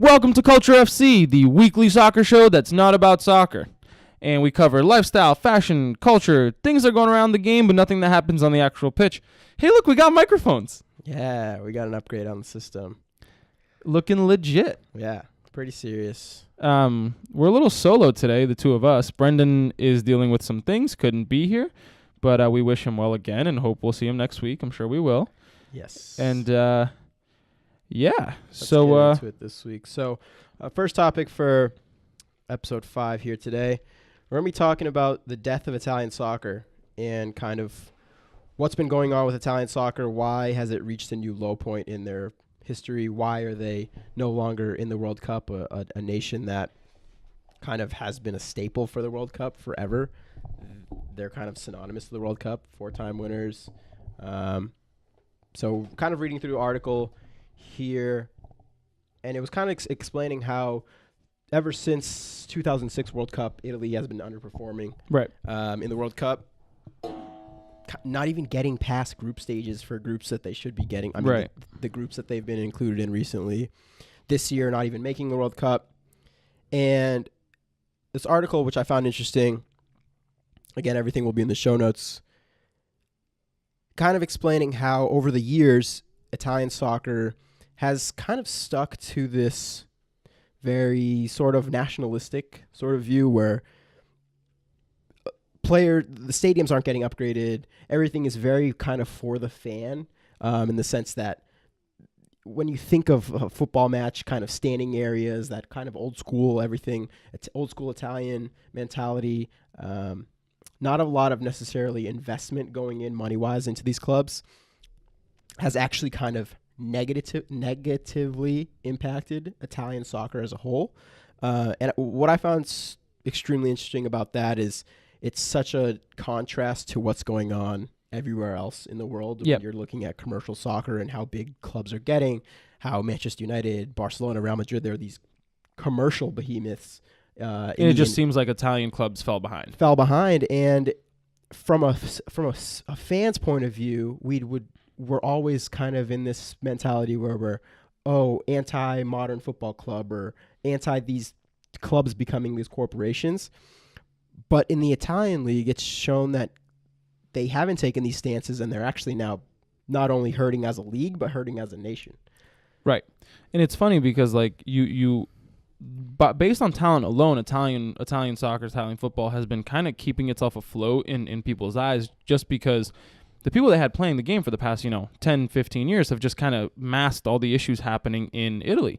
Welcome to Culture FC, the weekly soccer show that's not about soccer. And we cover lifestyle, fashion, culture, things that are going around the game, but nothing that happens on the actual pitch. Hey, look, we got microphones. Yeah, we got an upgrade on the system. Looking legit. Yeah, pretty serious. We're a little solo today, the two of us. Brendan is dealing with some things, couldn't be here, but we wish him well again and hope we'll see him next week. I'm sure we will. Yes. And, yeah. Let's get into it this week. So, first topic for episode 5 here today. We're going to be talking about the death of Italian soccer and kind of what's been going on with Italian soccer. Why has it reached a new low point in their history? Why are they no longer in the World Cup, a nation that kind of has been a staple for the World Cup forever? They're kind of synonymous to the World Cup, 4-time winners. So kind of reading through the article here, and it was kind of explaining how ever since 2006 World Cup, Italy has been underperforming. Right. In the World Cup, not even getting past group stages for groups that they should be getting. I mean, Right. the groups that they've been included in recently. This year, not even making the World Cup. And this article, which I found interesting, again, everything will be in the show notes, kind of explaining how over the years, Italian soccer has kind of stuck to this very sort of nationalistic sort of view where the stadiums aren't getting upgraded. Everything is very kind of for the fan, in the sense that when you think of a football match, kind of standing areas, that kind of old school everything, old school Italian mentality, not a lot of necessarily investment going in money-wise into these clubs, has actually kind of negatively impacted Italian soccer as a whole. And what I found extremely interesting about that is it's such a contrast to what's going on everywhere else in the world. Yep. When you're looking at commercial soccer and how big clubs are getting, how Manchester United, Barcelona, Real Madrid, they're these commercial behemoths. It just seems like Italian clubs fell behind. And from a fan's point of view, we're always kind of in this mentality where we're anti-modern football club or anti these clubs becoming these corporations. But in the Italian league, it's shown that they haven't taken these stances, and they're actually now not only hurting as a league, but hurting as a nation. Right. And it's funny because like but based on talent alone, Italian soccer, Italian football has been kind of keeping itself afloat in people's eyes, just because the people they had playing the game for the past, 10, 15 years have just kind of masked all the issues happening in Italy.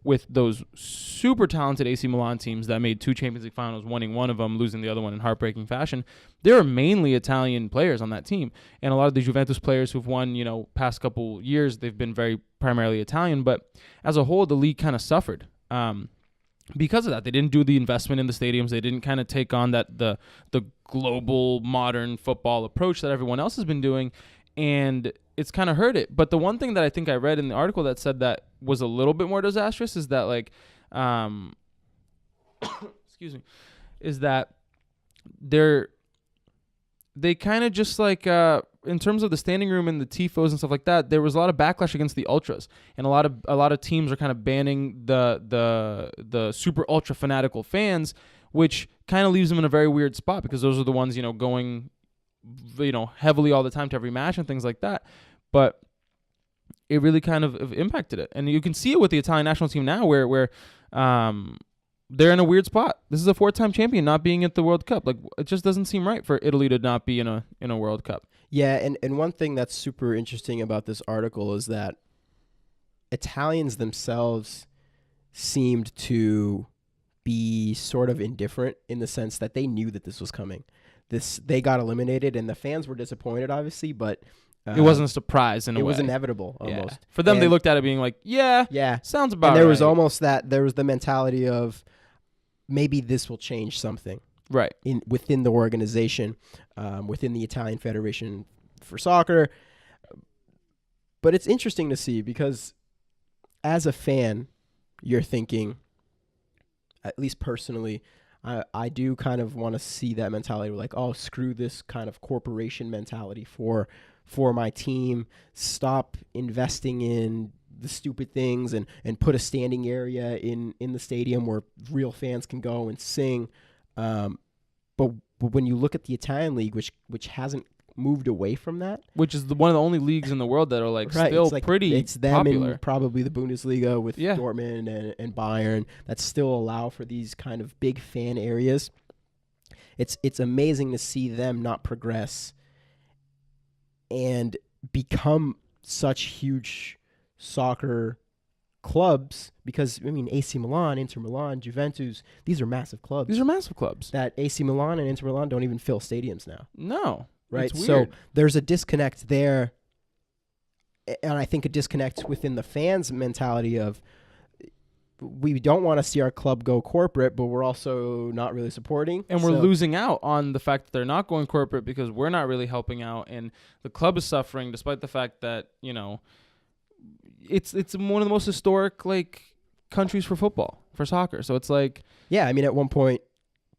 With those super talented AC Milan teams that made 2 Champions League finals, winning one of them, losing the other one in heartbreaking fashion, there are mainly Italian players on that team. And a lot of the Juventus players who've won, past couple years, they've been very primarily Italian. But as a whole, the league kind of suffered. Because of that, they didn't do the investment in the stadiums. They didn't kind of take on the global modern football approach that everyone else has been doing, and it's kind of hurt it. But the one thing that I think I read in the article that said that was a little bit more disastrous is that excuse me, is that they kind of just in terms of the standing room and the tifos and stuff like that, there was a lot of backlash against the ultras, and a lot of teams are kind of banning the super ultra fanatical fans, which kind of leaves them in a very weird spot because those are the ones going heavily all the time to every match and things like that. But it really kind of impacted it, and you can see it with the Italian national team now, where they're in a weird spot. This is a 4-time champion not being at the World Cup. Like, it just doesn't seem right for Italy to not be in a World Cup. Yeah, and one thing that's super interesting about this article is that Italians themselves seemed to be sort of indifferent in the sense that they knew that this was coming. They got eliminated, and the fans were disappointed, obviously, but it wasn't a surprise in a way. It was inevitable, almost. Yeah. For them, they looked at it being like, yeah, sounds about right. And there was almost there was the mentality of maybe this will change something. Right. Within the organization, within the Italian Federation for Soccer. But it's interesting to see because as a fan, you're thinking, at least personally, I do kind of want to see that mentality like, oh, screw this kind of corporation mentality for my team. Stop investing in the stupid things and put a standing area in the stadium where real fans can go and sing. But when you look at the Italian league, which hasn't moved away from that, which is one of the only leagues in the world that are like right, still it's like, pretty it's them popular. And probably the Bundesliga with Dortmund and Bayern that still allow for these kind of big fan areas. It's amazing to see them not progress and become such huge soccer clubs, because I mean AC Milan, Inter Milan, Juventus, these are massive clubs. These are massive clubs. That AC Milan and Inter Milan don't even fill stadiums now. No. Right? It's So weird. there's a disconnect there, and I think a disconnect within the fans' mentality of we don't want to see our club go corporate, but we're also not really supporting. And we're losing out on the fact that they're not going corporate because we're not really helping out, and the club is suffering despite the fact that, you know, it's one of the most historic like countries for football, for soccer. So it's like, yeah, I mean, at one point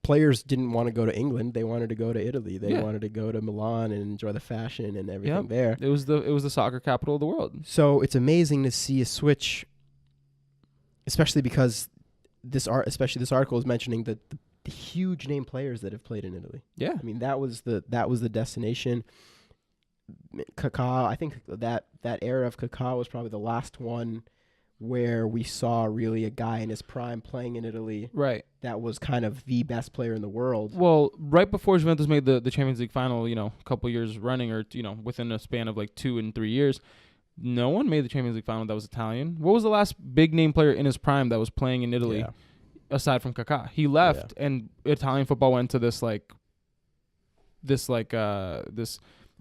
players didn't want to go to England. They wanted to go to Italy. They wanted to go to Milan and enjoy the fashion and everything there. It was the soccer capital of the world. So it's amazing to see a switch, especially because this article is mentioning the huge name players that have played in Italy. Yeah. I mean, that was the destination. Kaká, I think that era of Kaká was probably the last one where we saw really a guy in his prime playing in Italy. Right. That was kind of the best player in the world. Well, right before Juventus made the Champions League final, you know, a couple years running, or, you know, within a span of like 2 and 3 years, no one made the Champions League final that was Italian. What was the last big name player in his prime that was playing in Italy aside from Kaká? He left and Italian football went to this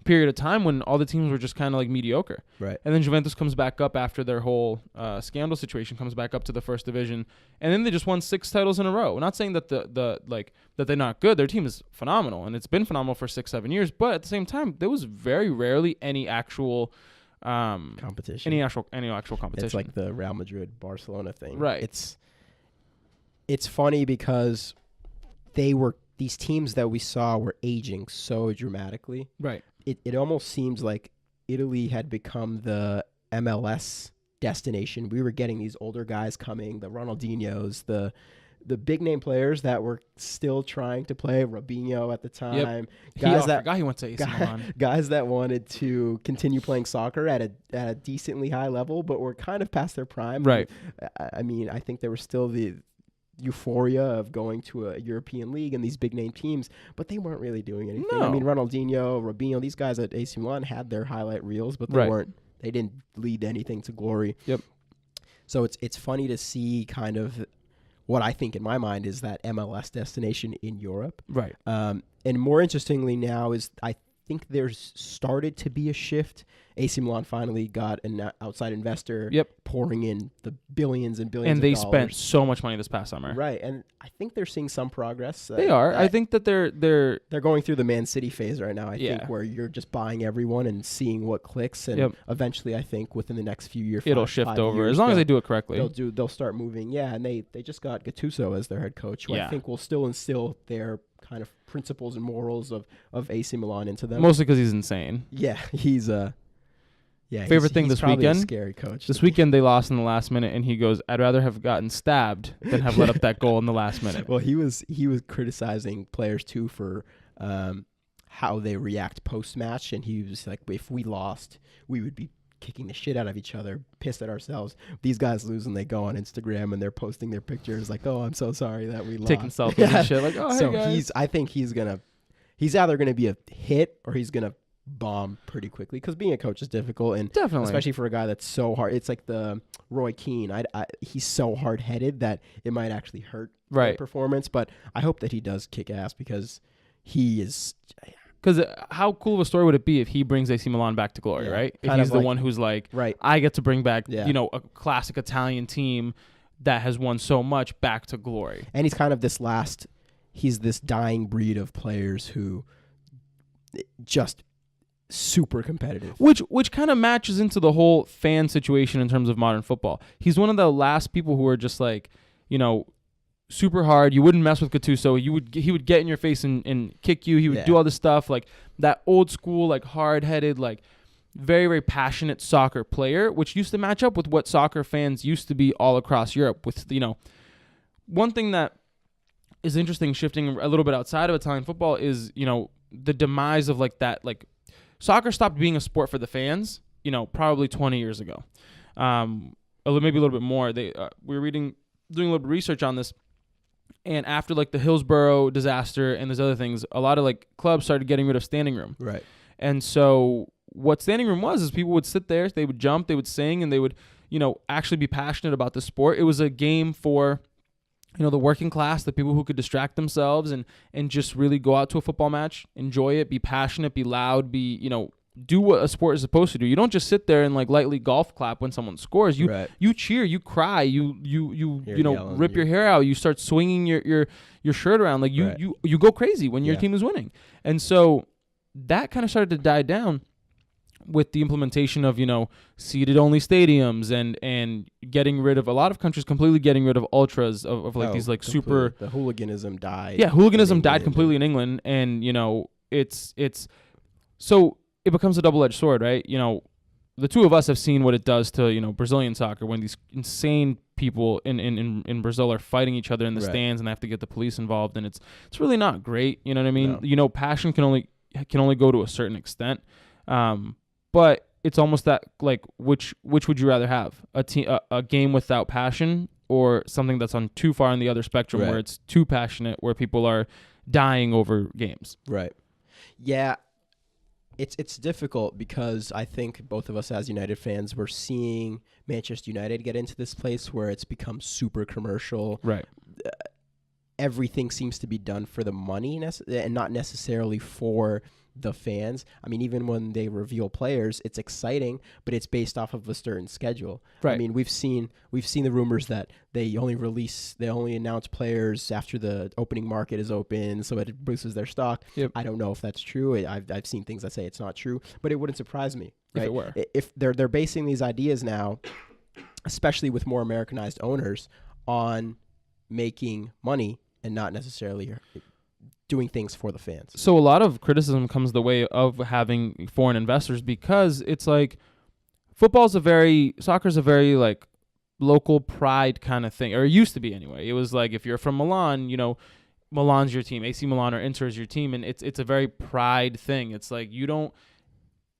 period of time when all the teams were just kind of like mediocre. Right. And then Juventus comes back up after their whole scandal situation, comes back up to the first division, and then they just won 6 titles in a row. We're not saying that that they're not good. Their team is phenomenal, and it's been phenomenal for 6-7 years, but at the same time, there was very rarely any actual competition. Any actual competition. It's like the Real Madrid Barcelona thing. Right. It's funny because these teams that we saw were aging so dramatically. Right. It almost seems like Italy had become the MLS destination. We were getting these older guys coming, the Ronaldinhos, the big name players that were still trying to play. Robinho at the time, he went to AC Milan. Guys that wanted to continue playing soccer at a decently high level, but were kind of past their prime. Right. I mean, I think there was still the euphoria of going to a European league and these big name teams, but they weren't really doing anything. No. I mean, Ronaldinho, Robinho, these guys at AC Milan had their highlight reels, but they didn't lead anything to glory. Yep. So it's funny to see kind of what I think in my mind is that MLS destination in Europe. Right. And more interestingly now is I think there's started to be a shift. AC Milan finally got an outside investor pouring in the billions and billions of dollars. And they spent so much money this past summer. Right. And I think they're seeing some progress. They are. I think that they're going through the Man City phase right now, I think, where you're just buying everyone and seeing what clicks. And eventually, I think within the next few years, it'll shift over as long as they do it correctly. They'll start moving. Yeah. And they just got Gattuso as their head coach, who I think will still instill their kind of principles and morals of AC Milan into them. Mostly because he's insane. Yeah. He's favorite thing this weekend. A scary coach. This weekend they lost in the last minute, and he goes, "I'd rather have gotten stabbed than have let up that goal in the last minute." Well, he was criticizing players too for how they react post match, and he was like, "If we lost, we would be kicking the shit out of each other, pissed at ourselves. These guys lose and they go on Instagram and they're posting their pictures like, oh, I'm so sorry that we lost." Taking selfies and shit like, oh, so hey guys. I think he's either going to be a hit or he's going to bomb pretty quickly, because being a coach is difficult, and definitely, especially for a guy that's so hard. It's like the Roy Keane. He's so hard-headed that it might actually hurt the performance, but I hope that he does kick ass, because he is... Because how cool of a story would it be if he brings AC Milan back to glory, right? If he's the one who's like, I get to bring back, a classic Italian team that has won so much back to glory. And he's kind of he's this dying breed of players who just super competitive. Which kind of matches into the whole fan situation in terms of modern football. He's one of the last people who are just like, super hard. You wouldn't mess with Gattuso. He would get in your face and kick you. He would do all this stuff, like that old school, like hard-headed, like very, very passionate soccer player, which used to match up with what soccer fans used to be all across Europe. With, one thing that is interesting, shifting a little bit outside of Italian football, is, the demise of soccer stopped being a sport for the fans, probably 20 years ago. Maybe a little bit more. We were doing a little bit of research on this. And after the Hillsborough disaster and there's other things, a lot of clubs started getting rid of standing room. Right. And so what standing room was is people would sit there, they would jump, they would sing, and they would, actually be passionate about the sport. It was a game for, the working class, the people who could distract themselves and just really go out to a football match, enjoy it, be passionate, be loud, do what a sport is supposed to do. You don't just sit there and lightly golf clap when someone scores. You cheer, you cry, you rip your hair out, you start swinging your shirt around, you go crazy when your team is winning. And so that kind of started to die down with the implementation of seated only stadiums and getting rid of a lot of countries completely getting rid of ultras of these super. The hooliganism died. Yeah, hooliganism died completely in England, and it's so. It becomes a double-edged sword, right? The two of us have seen what it does to, Brazilian soccer when these insane people in Brazil are fighting each other in the stands and they have to get the police involved, and it's really not great. You know what I mean? No. Passion can only go to a certain extent, but it's almost that which would you rather have, a game without passion or something that's on too far on the other spectrum where it's too passionate, where people are dying over games? Right. Yeah. It's difficult because I think both of us as United fans, we're seeing Manchester United get into this place where it's become super commercial. Right. Everything seems to be done for the money and not necessarily for the fans. I mean, even when they reveal players, it's exciting, but it's based off of a certain schedule. Right. I mean, we've seen the rumors that they only announce players after the opening market is open, so it boosts their stock. Yep. I don't know if that's true. I've seen things that say it's not true, but it wouldn't surprise me if it were. If they're basing these ideas now, especially with more Americanized owners, on making money and not necessarily doing things for the fans. So a lot of criticism comes the way of having foreign investors, because it's soccer's a very local pride kind of thing, or it used to be anyway. It was if you're from Milan, Milan's your team, AC Milan or Inter is your team, and it's a very pride thing. It's you don't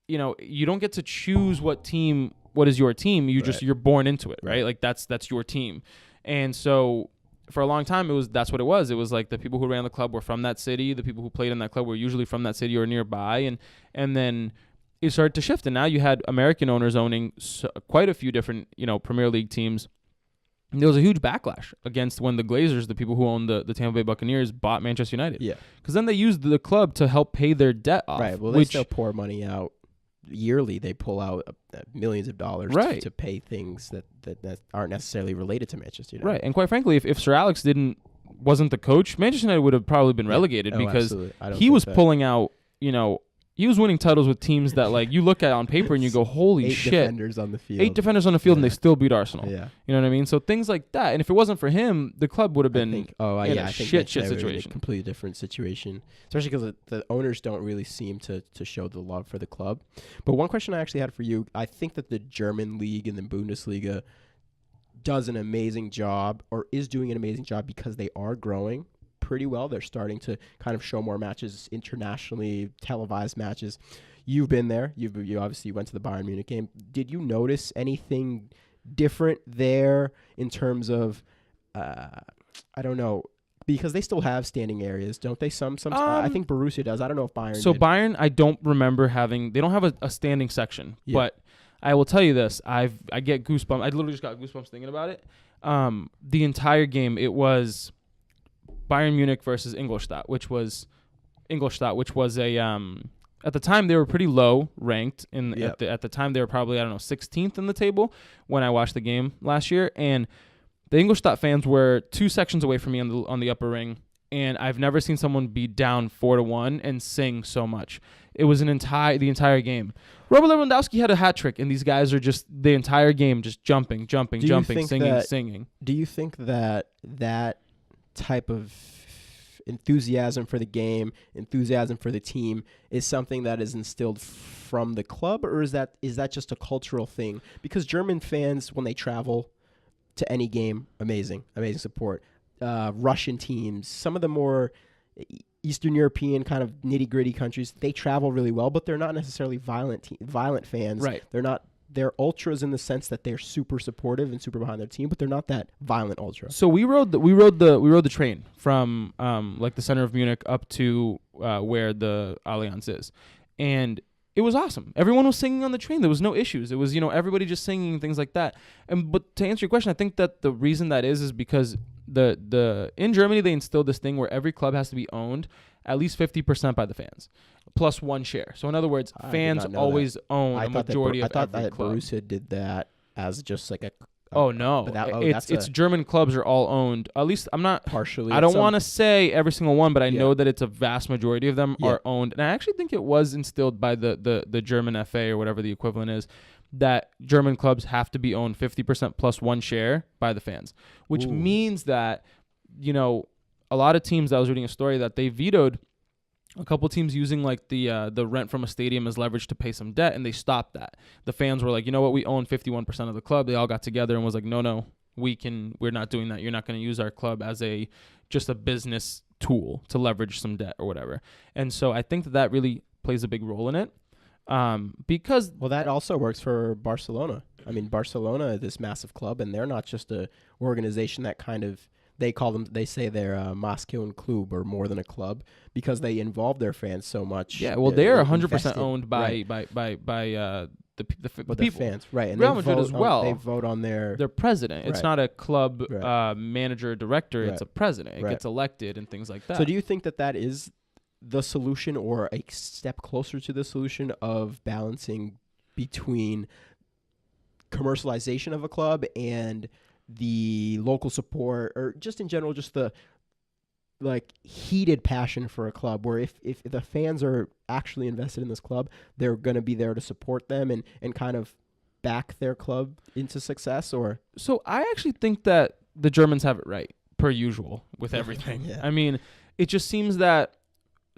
get to choose what is your team. You're born into it, right? That's your team. And so for a long time, that's what it was. It was the people who ran the club were from that city. The people who played in that club were usually from that city or nearby. And then it started to shift. And now you had American owners owning quite a few different, Premier League teams. And there was a huge backlash against when the Glazers, the people who owned the Tampa Bay Buccaneers, bought Manchester United. Yeah. Because then they used the club to help pay their debt off. Right. Well, they still pour money out. Yearly, they pull out millions of dollars to pay things that aren't necessarily related to Manchester United. Right, and quite frankly, if Sir Alex wasn't the coach, Manchester United would have probably been relegated because he was pulling out, he was winning titles with teams that you look at on paper and you go, holy shit. 8 defenders on the field. 8 defenders on the field and they still beat Arsenal. Yeah. You know what I mean? So things like that. And if it wasn't for him, the club would have been in a shit situation. In a completely different situation, especially because the owners don't really seem to show the love for the club. But one question I actually had for you, I think that the German league and the Bundesliga does an amazing job, or is doing an amazing job, because they are growing pretty well. They're starting to kind of show more matches internationally, televised matches. You've been there. You obviously went to the Bayern Munich game. Did you notice anything different there in terms of, I don't know, because they still have standing areas, don't they? I think Borussia does. I don't know if Bayern did. Bayern, I don't remember they don't have a standing section, but I will tell you this. I get goosebumps. I literally just got goosebumps thinking about it. The entire game, it was Bayern Munich versus Ingolstadt, which was a at the time they were pretty low ranked at the time they were probably 16th in the table when I watched the game last year, and the Ingolstadt fans were 2 sections away from me on the upper ring, and I've never seen someone be down 4-1 and sing so much. It was the entire game. Robert Lewandowski had a hat trick, and these guys are just the entire game just jumping, singing. Do you think that type of enthusiasm for the game, enthusiasm for the team is something that is instilled from the club, or is that just a cultural thing? Because German fans, when they travel to any game, amazing support. Russian teams, some of the more Eastern European kind of nitty-gritty countries, they travel really well, but they're not necessarily violent fans. Right. They're ultras in the sense that they're super supportive and super behind their team, but they're not that violent ultra. So we rode the train from like the center of Munich up to where the Allianz is, and it was awesome. Everyone was singing on the train. There was no issues. It was, everybody just singing and things like that. But to answer your question, I think that the reason that is because in Germany they instilled this thing where every club has to be owned at least 50% by the fans, plus one share. So in other words, fans always own a majority of every club. I thought that Borussia did that as just like a. Oh no! It's German clubs are all owned. At least I'm not partially. I don't want to say every single one, but I know that it's a vast majority of them are owned. And I actually think it was instilled by the German FA or whatever the equivalent is, that German clubs have to be owned 50% plus one share by the fans, which means that a lot of teams. I was reading a story that they vetoed a couple teams using like the rent from a stadium as leverage to pay some debt, and they stopped that. The fans were like, you know what, we own 51% of the club. They all got together and was like, no, we're not doing that. You're not going to use our club as just a business tool to leverage some debt or whatever. And so I think that really plays a big role in it. Because that also works for Barcelona. I mean, Barcelona is this massive club, and they're not just a organization that kind of. They say they're a Moscow club or more than a club because they involve their fans so much. Yeah, well, they are 100% owned by the people. The fans, right? And Real Madrid as well. They vote on their president. It's not a club manager or director. It's a president. It gets elected and things like that. So do you think that is the solution, or a step closer to the solution of balancing between commercialization of a club and the local support, or just in general, just the heated passion for a club, where if the fans are actually invested in this club, they're going to be there to support them and kind of back their club into success? Or so I actually think that the Germans have it right, per usual, with everything. I mean, it just seems that,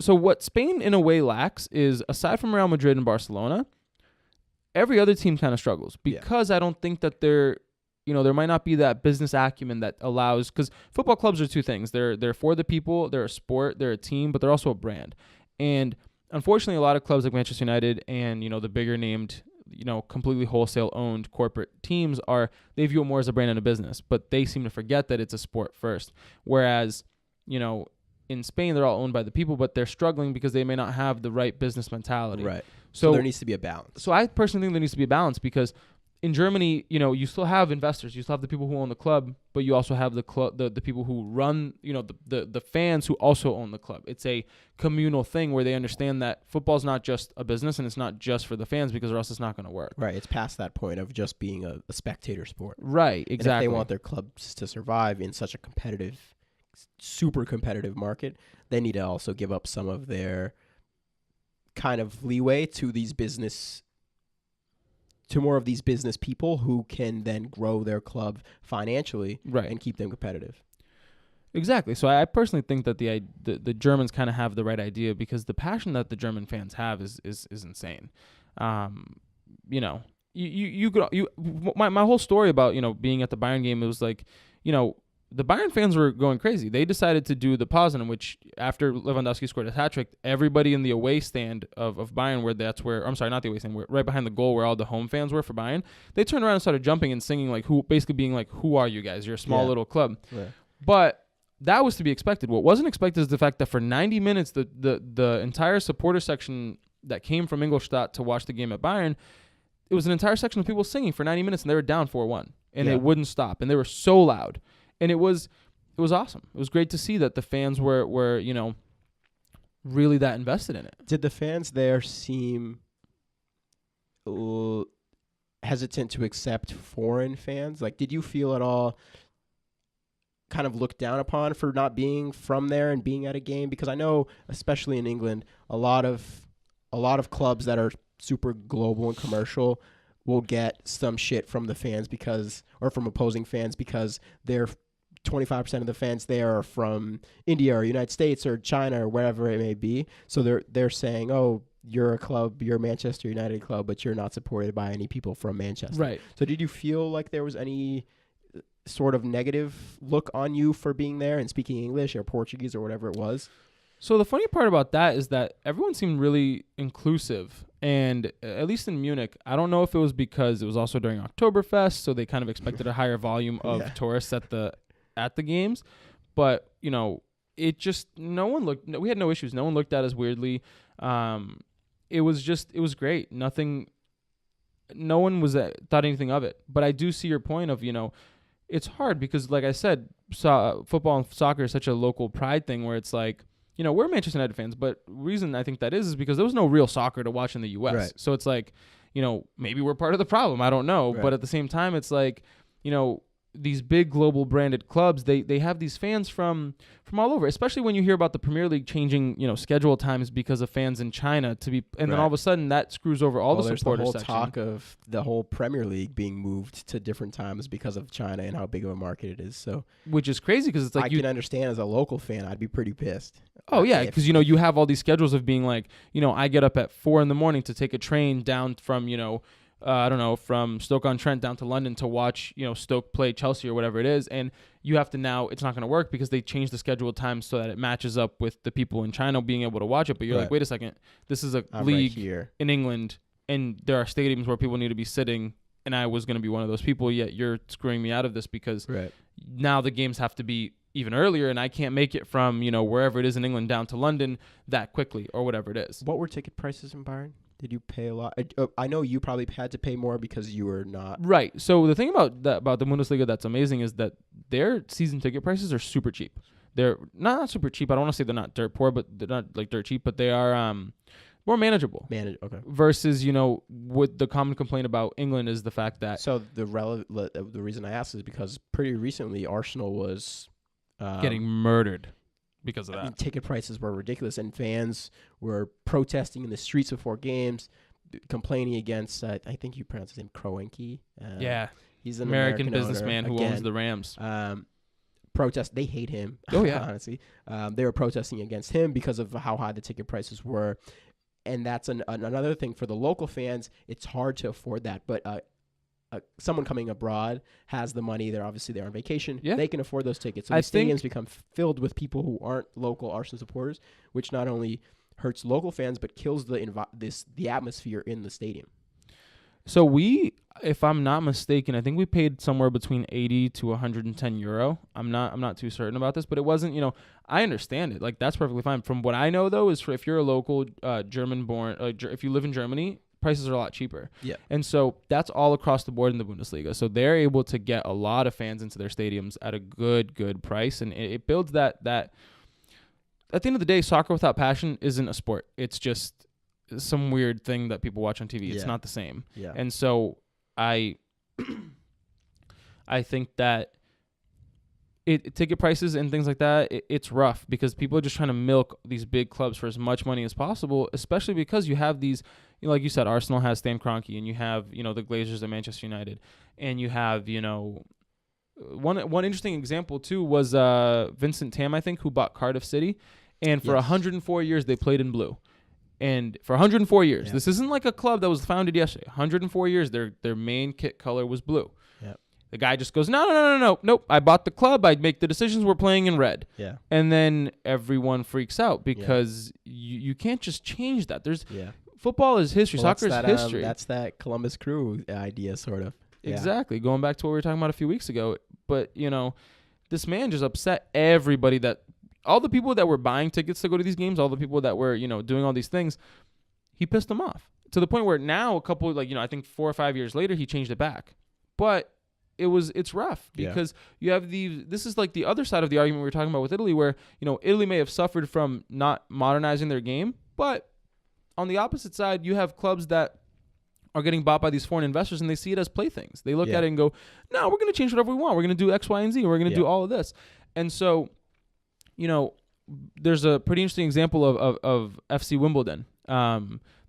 so what Spain in a way lacks is, aside from Real Madrid and Barcelona, every other team kind of struggles, because I don't think that they're, there might not be that business acumen that allows, because football clubs are two things. They're for the people, they're a sport, they're a team, but they're also a brand. And unfortunately, a lot of clubs like Manchester United and, the bigger named, completely wholesale owned corporate teams they view it more as a brand and a business, but they seem to forget that it's a sport first. Whereas, in Spain, they're all owned by the people, but they're struggling because they may not have the right business mentality. Right. So there needs to be a balance. So I personally think there needs to be a balance, because in Germany, you still have investors, you still have the people who own the club, but you also have the people who run, the fans who also own the club. It's a communal thing where they understand that football's not just a business, and it's not just for the fans, because or else it's not going to work. Right. It's past that point of just being a spectator sport. Right. Exactly. And if they want their clubs to survive in such a competitive, super competitive market, they need to also give up some of their kind of leeway to more of these business people who can then grow their club financially and keep them competitive. Exactly. So I personally think that the Germans kind of have the right idea, because the passion that the German fans have is insane. My whole story about being at the Bayern game, it was like, the Bayern fans were going crazy. They decided to do the Poznan, which after Lewandowski scored a hat-trick, everybody in the away stand of Bayern, not the away stand, right behind the goal where all the home fans were for Bayern, they turned around and started jumping and singing, basically being like, who are you guys? You're a small little club. Yeah. But that was to be expected. What wasn't expected is the fact that for 90 minutes, the entire supporter section that came from Ingolstadt to watch the game at Bayern, it was an entire section of people singing for 90 minutes, and they were down 4-1, and they wouldn't stop, and they were so loud. And it was awesome. It was great to see that the fans were really that invested in it. Did the fans there seem hesitant to accept foreign fans? Did you feel at all kind of looked down upon for not being from there and being at a game? Because I know, especially in England, a lot of clubs that are super global and commercial will get some shit from the fans or from opposing fans, because they're 25% of the fans there are from India or United States or China or wherever it may be. So they're saying, oh, you're a club, you're a Manchester United club, but you're not supported by any people from Manchester. Right. So did you feel like there was any sort of negative look on you for being there and speaking English or Portuguese or whatever it was? So the funny part about that is that everyone seemed really inclusive. And at least in Munich, I don't know if it was because it was also during Oktoberfest, so they kind of expected a higher volume of tourists at the games. But, you know, it just, we had no issues. No one looked at us weirdly. It was great. No one was thought anything of it. But I do see your point of, you know, it's hard because, like I said, football and soccer is such a local pride thing where it's like, you know, we're Manchester United fans, but reason I think that is because there was no real soccer to watch in the U.S. Right. So it's like, you know, maybe we're part of the problem. I don't know. Right. But at the same time, it's like, you know, these big global branded clubs, they have these fans from all over, especially when you hear about the Premier League changing, you know, schedule times because of fans in China and then all of a sudden that screws over all the supporter section. There's the whole talk of the whole Premier League being moved to different times because of China and how big of a market it is. So, which is crazy because it's like I can understand as a local fan, I'd be pretty pissed. Oh yeah, because you know you have all these schedules of being like, you know, I get up at 4 a.m. to take a train down from, you know, I don't know, from Stoke-on-Trent down to London to watch, you know, Stoke play Chelsea or whatever it is. And you have to now, it's not going to work because they changed the scheduled time so that it matches up with the people in China being able to watch it. But you're like, wait a second, this is a league in England and there are stadiums where people need to be sitting. And I was going to be one of those people, yet you're screwing me out of this because now the games have to be even earlier and I can't make it from, you know, wherever it is in England down to London that quickly or whatever it is. What were ticket prices in Bayern? Did you pay a lot? I know you probably had to pay more because you were not. Right. So the thing about the Bundesliga that's amazing is that their season ticket prices are super cheap. They're not super cheap. I don't want to say they're not dirt poor, but they're not like dirt cheap, but they are more manageable. Okay. Versus, you know, what the common complaint about England is the fact that. So the reason I asked is because pretty recently Arsenal was getting murdered. Because of that. I mean, ticket prices were ridiculous, and fans were protesting in the streets before games, complaining against, I think you pronounce his name, Kroenke. Yeah. He's an American owner, businessman who owns the Rams. Protest. They hate him. Oh, yeah. Honestly. They were protesting against him because of how high the ticket prices were. And that's another thing for the local fans. It's hard to afford that, but someone coming abroad has the money. They're obviously there on vacation. Yeah. They can afford those tickets. So the stadiums become filled with people who aren't local Arsenal supporters, which not only hurts local fans but kills the atmosphere in the stadium. So if I'm not mistaken, I think we paid somewhere between 80 to 110 euro. I'm not too certain about this, but it wasn't, you know, I understand it. Like that's perfectly fine. From what I know though is if you're a local German-born, if you live in Germany, prices are a lot cheaper. Yeah. And so that's all across the board in the Bundesliga. So they're able to get a lot of fans into their stadiums at a good price. And it builds that at the end of the day, soccer without passion isn't a sport. It's just some weird thing that people watch on TV. It's not the same. Yeah. And so I think that ticket prices and things like that, it's rough because people are just trying to milk these big clubs for as much money as possible, especially because you have these, you know, like you said, Arsenal has Stan Kroenke, and you have, you know, the Glazers at Manchester United, and you have, you know, one interesting example too was Vincent Tam, I think, who bought Cardiff City, and for 104 years they played in blue. And for 104 years, this isn't like a club that was founded yesterday. 104 years, their main kit color was blue. The guy just goes, nope. I bought the club. I make the decisions. We're playing in red. Yeah. And then everyone freaks out because you can't just change that. Football is history. Soccer is history. That's that Columbus Crew idea, sort of. Yeah. Exactly. Going back to what we were talking about a few weeks ago. But, you know, this man just upset everybody all the people that were buying tickets to go to these games, all the people that were, you know, doing all these things, he pissed them off to the point where now I think 4 or 5 years later, he changed it back. But it's rough because you have this is like the other side of the argument we were talking about with Italy where, you know, Italy may have suffered from not modernizing their game, but on the opposite side, you have clubs that are getting bought by these foreign investors and they see it as playthings. They look at it and go, no, we're going to change whatever we want. We're going to do X, Y, and Z. We're going to do all of this. And so, you know, there's a pretty interesting example of FC Wimbledon.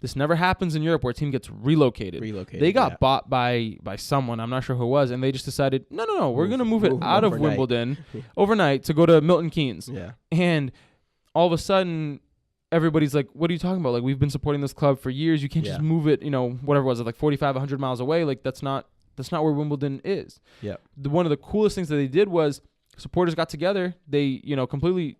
This never happens in Europe where a team gets relocated. They got bought by someone. I'm not sure who it was. And they just decided, no, we're going to move it out of Wimbledon overnight to go to Milton Keynes. Yeah. And all of a sudden, everybody's like, what are you talking about? Like, we've been supporting this club for years. You can't just move it, whatever it was, like 45, 100 miles away. Like, that's not where Wimbledon is. Yeah. One of the coolest things that they did was supporters got together. They,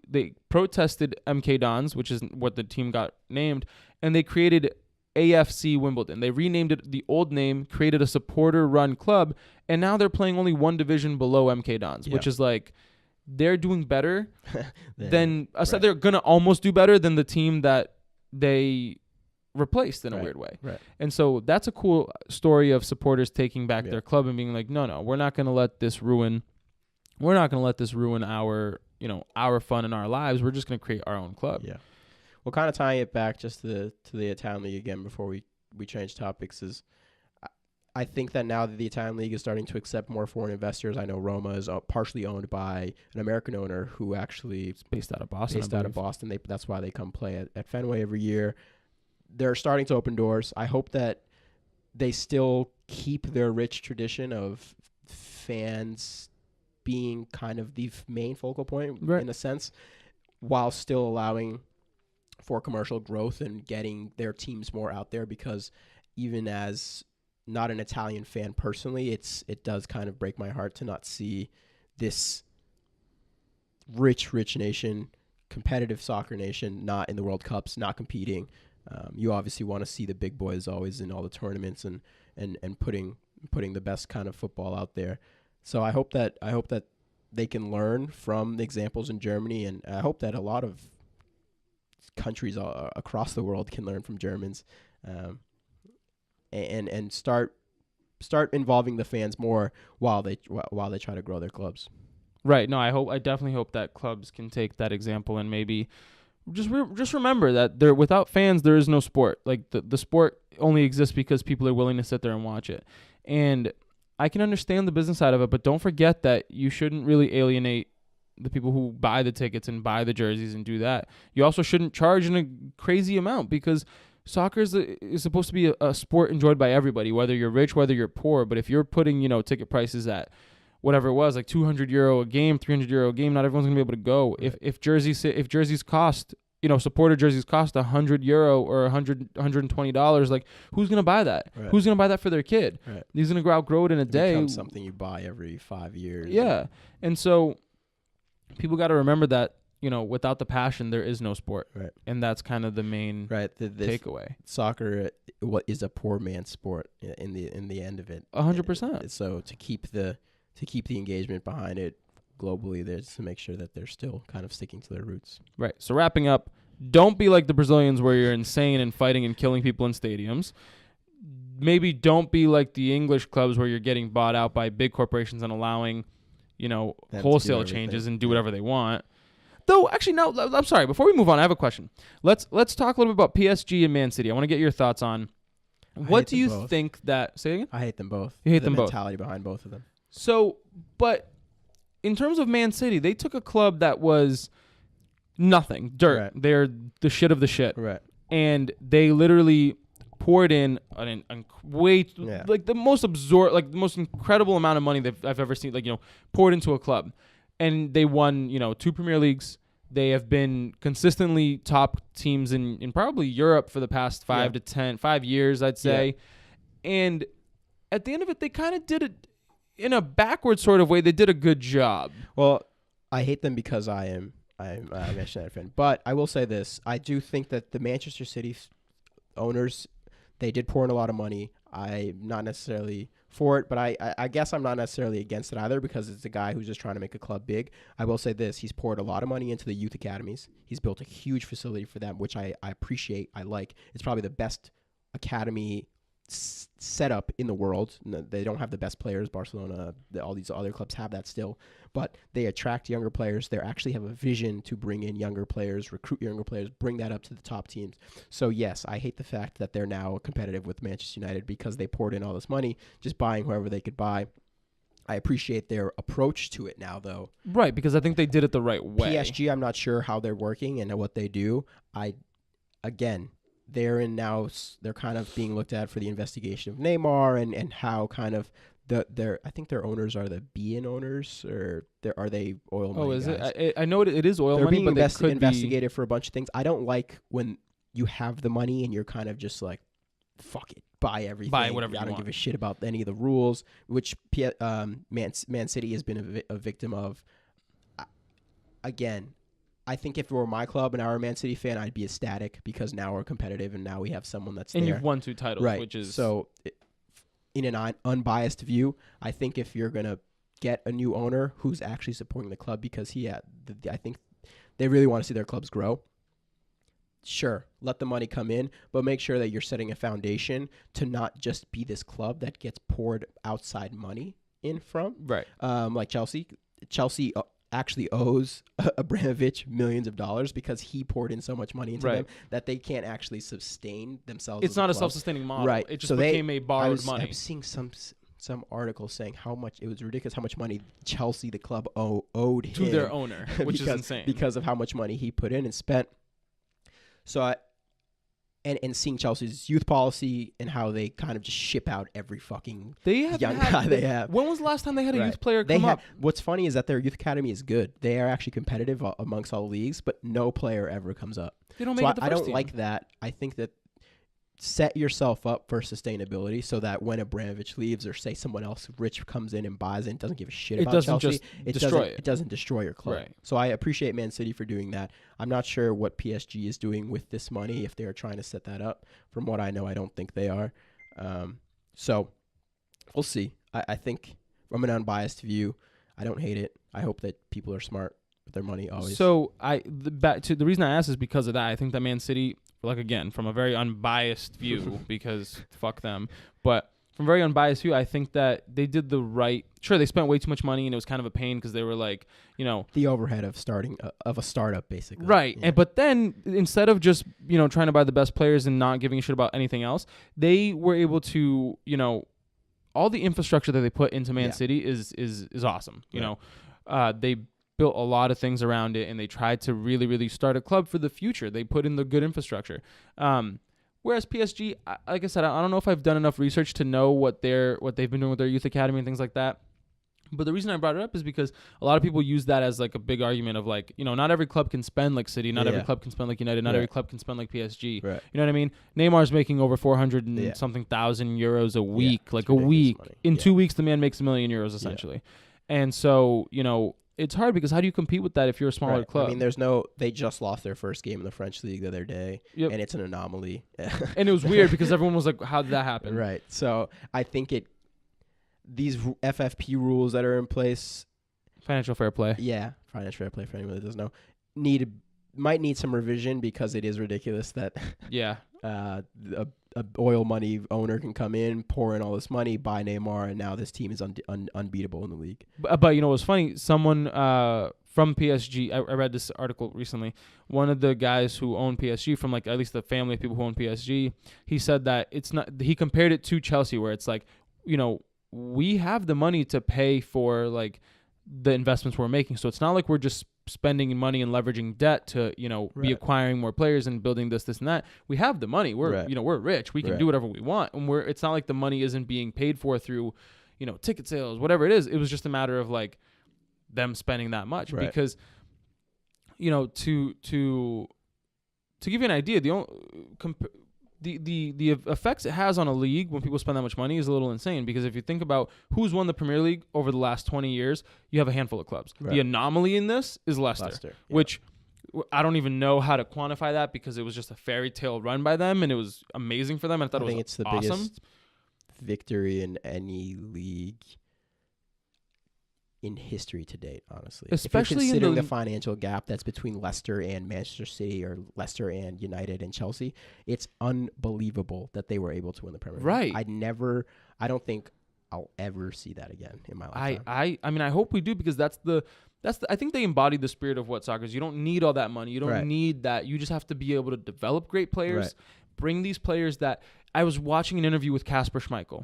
they protested MK Dons, which is what the team got named, and they created AFC Wimbledon. They renamed it the old name, created a supporter-run club, and now they're playing only one division below MK Dons, which is like they're doing better than they're gonna almost do better than the team that they replaced in a weird way. Right. And so that's a cool story of supporters taking back their club and being like, no, we're not gonna let this ruin. We're not gonna let this ruin our our fun and our lives. We're just gonna create our own club. Yeah. Well, kind of tying it back just to the Italian League again before we change topics is I think that now that the Italian League is starting to accept more foreign investors, I know Roma is partially owned by an American owner who actually is based out of Boston. That's why they come play at Fenway every year. They're starting to open doors. I hope that they still keep their rich tradition of fans being kind of the main focal point in a sense, while still allowing for commercial growth and getting their teams more out there, because even as not an Italian fan personally, it does kind of break my heart to not see this rich nation, competitive soccer nation, not in the World Cups, not competing. You obviously want to see the big boys always in all the tournaments and putting the best kind of football out there. So I hope that they can learn from the examples in Germany, and I hope that a lot of countries across the world can learn from Germans, and start involving the fans more while they try to grow their clubs. Right. No, I definitely hope that clubs can take that example and maybe just remember that without fans there is no sport. Like the sport only exists because people are willing to sit there and watch it. And I can understand the business side of it, but don't forget that you shouldn't really alienate the people who buy the tickets and buy the jerseys and do that. You also shouldn't charge in a crazy amount, because soccer is supposed to be a sport enjoyed by everybody, whether you're rich, whether you're poor. But if you're putting, ticket prices at whatever it was, like €200 a game, €300 a game, not everyone's gonna be able to go. Right. If jerseys cost, supporter jerseys cost €100 or $120, like who's gonna buy that? Right. Who's gonna buy that for their kid? Right. He's gonna outgrow it in a day. It becomes something you buy every 5 years. Yeah, and so people got to remember that without the passion there is no sport. Right. And that's kind of the main takeaway. Soccer is a poor man's sport in the end of it. 100%. So to keep the engagement behind it globally, there's to make sure that they're still kind of sticking to their roots. Right. So wrapping up, don't be like the Brazilians where you're insane and fighting and killing people in stadiums. Maybe don't be like the English clubs where you're getting bought out by big corporations and allowing, wholesale changes and do whatever they want. Though, actually, no, I'm sorry. Before we move on, I have a question. Let's talk a little bit about PSG and Man City. I want to get your thoughts on what do you think that... Say again? I hate them both. You hate them both? The mentality behind both of them. So, but in terms of Man City, they took a club that was nothing, dirt. Right. They're the shit of the shit. Right. And they literally poured in like the most incredible amount of money I've ever seen, poured into a club. And they won, 2 Premier Leagues. They have been consistently top teams in probably Europe for the past 5 years, I'd say. Yeah. And at the end of it, they kind of did it in a backward sort of way. They did a good job. Well, I hate them because I'm a Manchester United fan. But I will say this. I do think that the Manchester City owners, they did pour in a lot of money. I'm not necessarily for it, but I guess I'm not necessarily against it either, because it's a guy who's just trying to make a club big. I will say this. He's poured a lot of money into the youth academies. He's built a huge facility for them, which I appreciate. I like. It's probably the best academy setup in the world. They don't have the best players. Barcelona, all these other clubs have that still, but they attract younger players. They actually have a vision to bring in younger players, recruit younger players, bring that up to the top teams. So yes, I hate the fact that they're now competitive with Manchester United because they poured in all this money, just buying whoever they could buy. I appreciate their approach to it now, though. Right, because I think they did it the right way. PSG, I'm not sure how they're working and what they do. they're kind of being looked at for the investigation of Neymar and how kind of I think their owners are the BN owners, or are they oil money guys? It? I know it is oil they're money, being but they could investigated for a bunch of things. I don't like when you have the money and you're kind of just like, fuck it, buy everything, buy whatever. I don't give a shit about any of the rules, which Man City has been a victim of. Again, I think if it were my club and I were a Man City fan, I'd be ecstatic because now we're competitive and now we have someone that's and there. You've won 2 titles, right? Which is so. In an unbiased view, I think if you're gonna get a new owner who's actually supporting the club because I think they really want to see their clubs grow. Sure, let the money come in, but make sure that you're setting a foundation to not just be this club that gets poured outside money in from. Right. Like Chelsea. Chelsea actually owes Abramovich millions of dollars because he poured in so much money into them that they can't actually sustain themselves. It's not a self-sustaining model. Right. It just became a borrowed money. I was seeing some article saying how much it was ridiculous how much money Chelsea, the club, owed him to their owner, which is insane because of how much money he put in and spent. So and seeing Chelsea's youth policy and how they kind of just ship out every fucking young guy they have. When was the last time they had a youth player come up? What's funny is that their youth academy is good. They are actually competitive amongst all leagues, but no player ever comes up. They don't make it the first I don't team. like that. I think that set yourself up for sustainability so that when Abramovich leaves or say someone else rich comes in and buys it and doesn't give a shit about Chelsea, it doesn't destroy your club. Right. So I appreciate Man City for doing that. I'm not sure what PSG is doing with this money, if they're trying to set that up. From what I know, I don't think they are. So we'll see. I think from an unbiased view, I don't hate it. I hope that people are smart with their money always. So the reason I asked is because of that. I think that Man City, like again, from a very unbiased view, because fuck them, but from a very unbiased view, I think that they did the right. Sure, they spent way too much money, and it was kind of a pain because they were like, the overhead of starting of a startup, basically. Right, yeah. But then instead of just trying to buy the best players and not giving a shit about anything else, they were able to all the infrastructure that they put into Man City is awesome. They built a lot of things around it, and they tried to really, really start a club for the future. They put in the good infrastructure. Whereas PSG, like I said, I don't know if I've done enough research to know what they've been doing with their youth academy and things like that. But the reason I brought it up is because a lot of people use that as like a big argument of like, not every club can spend like City, not every club can spend like United, not every club can spend like PSG. Right. You know what I mean? Neymar's making over 400 and something thousand euros a week, like a week. Money. In 2 weeks, the man makes €1 million essentially. Yeah. And so, it's hard because how do you compete with that if you're a smaller club? I mean, they just lost their first game in the French league the other day, and it's an anomaly. And it was weird because everyone was like, how did that happen? Right. So I think these FFP rules that are in place. Financial fair play. Yeah. Financial fair play for anyone that doesn't know. Might need some revision because it is ridiculous that a oil money owner can come in, pour in all this money, buy Neymar, and now this team is unbeatable in the league. But what's funny? Someone from PSG, I read this article recently. One of the guys who own PSG, from like at least the family of people who own PSG, he said that it's not. He compared it to Chelsea, where it's like, we have the money to pay for like the investments we're making, so it's not like we're just spending money and leveraging debt to be acquiring more players and building this and that. We have the money. We're we're rich. We can do whatever we want, and it's not like the money isn't being paid for through ticket sales, whatever it is. It was just a matter of like them spending that much because to give you an idea, the effects it has on a league when people spend that much money is a little insane, because if you think about who's won the Premier League over the last 20 years, you have a handful of clubs. Right. The anomaly in this is Leicester. Which I don't even know how to quantify that, because it was just a fairy tale run by them, and it was amazing for them. And I think it's the biggest victory in any league in history to date, honestly. Especially if you're considering the financial gap that's between Leicester and Manchester City, or Leicester and United and Chelsea, it's unbelievable that they were able to win the Premier League. Right. I don't think I'll ever see that again in my lifetime. I mean, I hope we do, because that's the I think they embodied the spirit of what soccer is. You don't need all that money. You don't need that. You just have to be able to develop great players, bring these players that I was watching an interview with Kasper Schmeichel.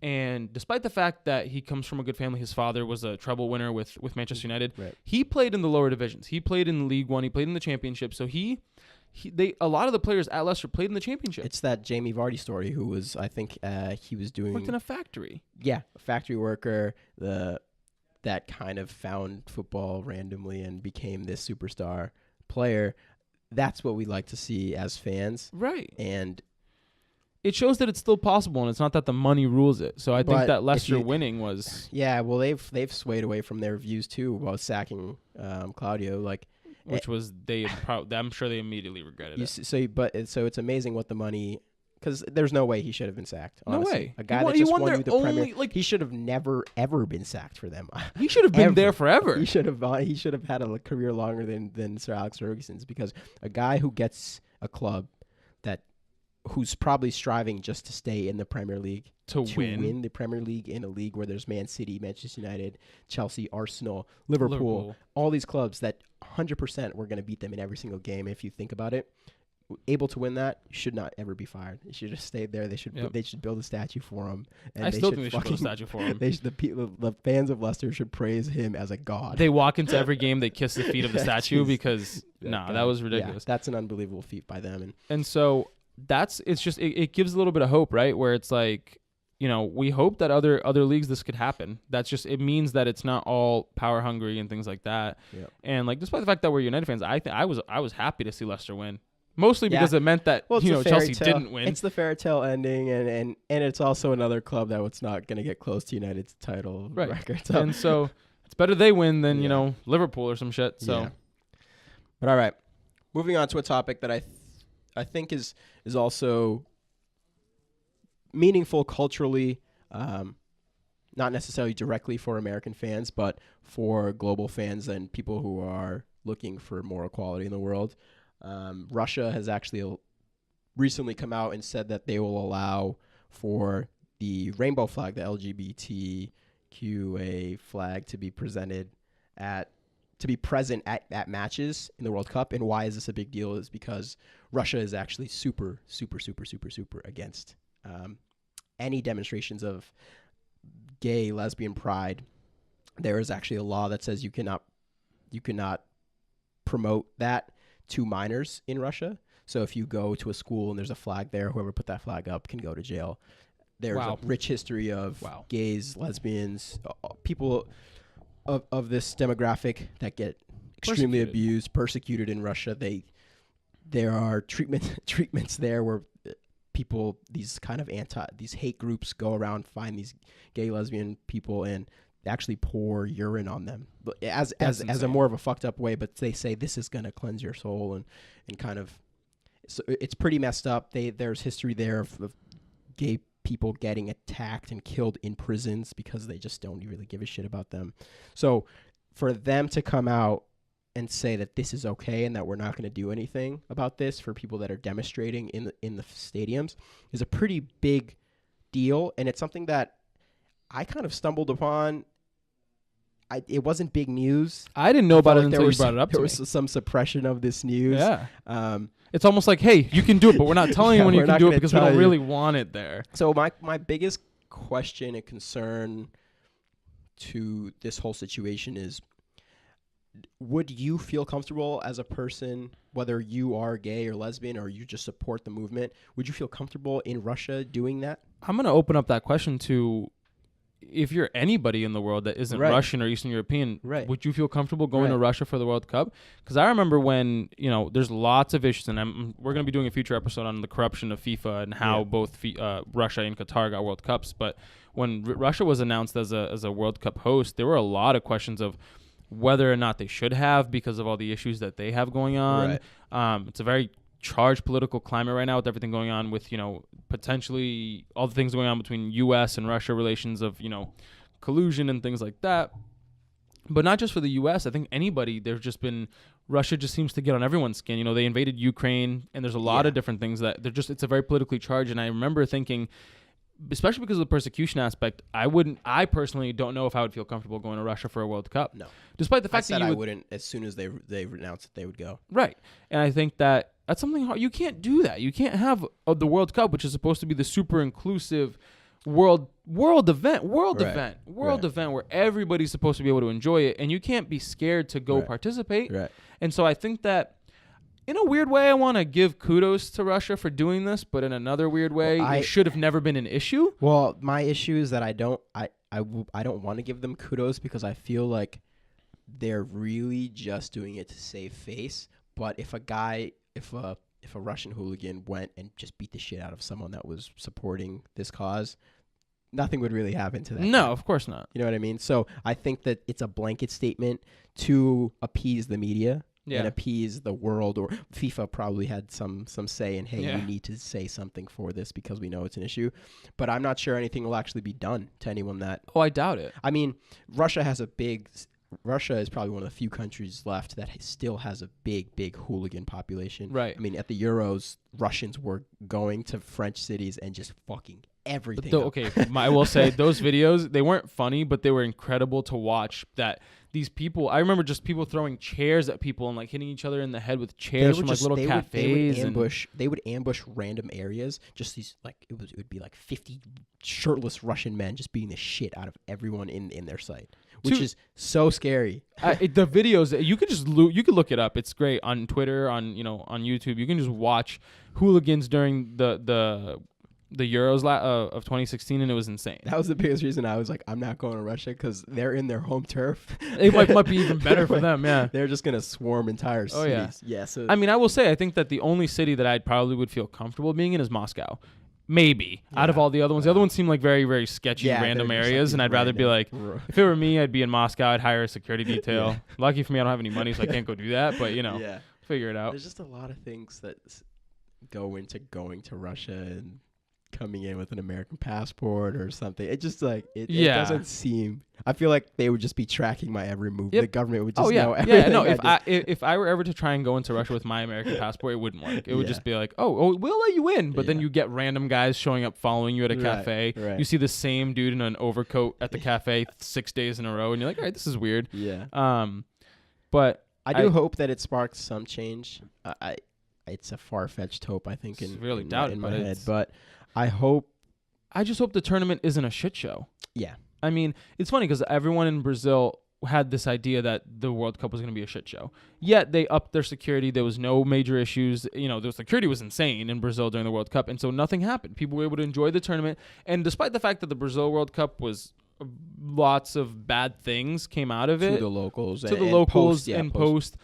And despite the fact that he comes from a good family, his father was a treble winner with Manchester United. He played in the lower divisions. He played in League One. He played in the Championship. So he a lot of the players at Leicester played in the Championship. It's that Jamie Vardy story, who was, I think, he was doing... Worked in a factory. Yeah, a factory worker, that kind of found football randomly and became this superstar player. That's what we like to see as fans. Right. And it shows that it's still possible, and it's not that the money rules it. So I think that Leicester winning was... Yeah, well, they've swayed away from their views, too, while sacking Claudio. Which was... I'm sure they immediately regretted it. So it's amazing what the money... Because there's no way he should have been sacked, honestly. No way. A guy that just won you the Premier... he should have never, ever been sacked for them. He should have been there forever. He should have had a career longer than Sir Alex Ferguson's, because a guy who gets a club who's probably striving just to stay in the Premier League, to win the Premier League in a league where there's Man City, Manchester United, Chelsea, Arsenal, Liverpool, all these clubs that 100% we're going to beat them in every single game if you think about it. Able to win that, should not ever be fired. He should have stayed there. They should build a statue for him. And I still think they should build a statue for him. The fans of Leicester should praise him as a god. They walk into every game, they kiss the feet of the statue because that was ridiculous. Yeah, that's an unbelievable feat by them. And so it gives a little bit of hope, right? Where it's like, we hope that other leagues this could happen. It means that it's not all power hungry and things like that. Yeah. And despite the fact that we're United fans, I was happy to see Leicester win. Mostly because it meant that Chelsea didn't win. It's the fairy tale ending, and it's also another club that was not going to get close to United's title record. So. And so it's better they win than Liverpool or some shit. So, But all right, moving on to a topic that I think is also meaningful culturally, not necessarily directly for American fans, but for global fans and people who are looking for more equality in the world. Russia has actually recently come out and said that they will allow for the rainbow flag, the LGBTQA flag, to be present at matches in the World Cup. And why is this a big deal? Is because Russia is actually super, super, super, super, super against any demonstrations of gay, lesbian pride. There is actually a law that says you cannot promote that to minors in Russia. So if you go to a school and there's a flag there, whoever put that flag up can go to jail. There's a rich history of gays, lesbians, people of this demographic that get extremely abused, persecuted in Russia. There are treatments there where people, these hate groups go around, find these gay, lesbian people and actually pour urine on them, but as a more of a fucked up way. But they say this is going to cleanse your soul and kind of, so it's pretty messed up. There's history there of gay people getting attacked and killed in prisons because they just don't really give a shit about them. So for them to come out and say that this is okay and that we're not going to do anything about this for people that are demonstrating in the stadiums is a pretty big deal. And it's something that I kind of stumbled upon. It wasn't big news. I didn't know about it until you brought it up to me. There was some suppression of this news. Yeah. It's almost like, hey, you can do it, but we're not telling you when you can do it because we don't really want it there. So my biggest question and concern to this whole situation is, would you feel comfortable as a person, whether you are gay or lesbian or you just support the movement, would you feel comfortable in Russia doing that? I'm going to open up that question to, if you're anybody in the world that isn't Russian or Eastern European, would you feel comfortable going to Russia for the World Cup? Because I remember when, there's lots of issues, and we're going to be doing a future episode on the corruption of FIFA and how both Russia and Qatar got World Cups. But when Russia was announced as a World Cup host, there were a lot of questions of whether or not they should have because of all the issues that they have going on. It's a very charged political climate right now with everything going on with, potentially all the things going on between U.S. and Russia relations of, collusion and things like that. But not just for the U.S. I think anybody, Russia just seems to get on everyone's skin. They invaded Ukraine, and there's a lot of different things that it's a very politically charged. And I remember thinking, especially because of the persecution aspect, I personally don't know if I would feel comfortable going to Russia for a World Cup. No. Despite the fact that I wouldn't as soon as they announced that they would go. Right. And I think that's something hard. You can't do that. You can't have the World Cup, which is supposed to be the super inclusive world event where everybody's supposed to be able to enjoy it, and you can't be scared to go participate. Right. And so I think that in a weird way, I want to give kudos to Russia for doing this, but in another weird way, it should have never been an issue. Well, my issue is that I don't want to give them kudos because I feel like they're really just doing it to save face. But if a Russian hooligan went and just beat the shit out of someone that was supporting this cause, nothing would really happen to that. No, of course not. You know what I mean? So I think that it's a blanket statement to appease the media. And appease the world, or FIFA probably had some say in, hey, you need to say something for this because we know it's an issue. But I'm not sure anything will actually be done to anyone that... Oh, I doubt it. I mean, Russia is probably one of the few countries left that still has a big hooligan population. Right. I mean, at the Euros, Russians were going to French cities and just fucking everything. I will say those videos, they weren't funny, but they were incredible to watch. That these people, I remember just people throwing chairs at people and like hitting each other in the head with chairs from like little cafes. They would ambush random areas. Just these it would be like 50 shirtless Russian men just beating the shit out of everyone in their sight, which is so scary. The videos, you could look it up. It's great on Twitter, on YouTube. You can just watch hooligans during the Euros of 2016, and it was insane. That was the biggest reason I was like, I'm not going to Russia because they're in their home turf. It might be even better for them, yeah. They're just going to swarm entire cities. Yeah. So I mean, I will say, I think that the only city that I probably would feel comfortable being in is Moscow. Maybe. Out of all the other ones. The other ones seem like very, very sketchy, random areas, and I'd rather be like, if it were me, I'd be in Moscow. I'd hire a security detail. Lucky for me, I don't have any money, so I can't go do that, but, figure it out. There's just a lot of things that go into going to Russia and coming in with an American passport or something. It just it doesn't seem. I feel like they would just be tracking my every move. Yep. The government would just know everything. Yeah, no. If I were ever to try and go into Russia with my American passport, it wouldn't work. It would just be like, oh, we'll let you in, but then you get random guys showing up following you at a cafe. Right. You see the same dude in an overcoat at the cafe 6 days in a row, and you're like, all right, this is weird. Yeah. But I do hope that it sparks some change. It's a far-fetched hope, I think, in my head, but I just hope the tournament isn't a shit show. Yeah. I mean, it's funny because everyone in Brazil had this idea that the World Cup was going to be a shit show. Yet they upped their security. There was no major issues. The security was insane in Brazil during the World Cup, and so nothing happened. People were able to enjoy the tournament, and despite the fact that the Brazil World Cup was lots of bad things came out of it. To the locals and post.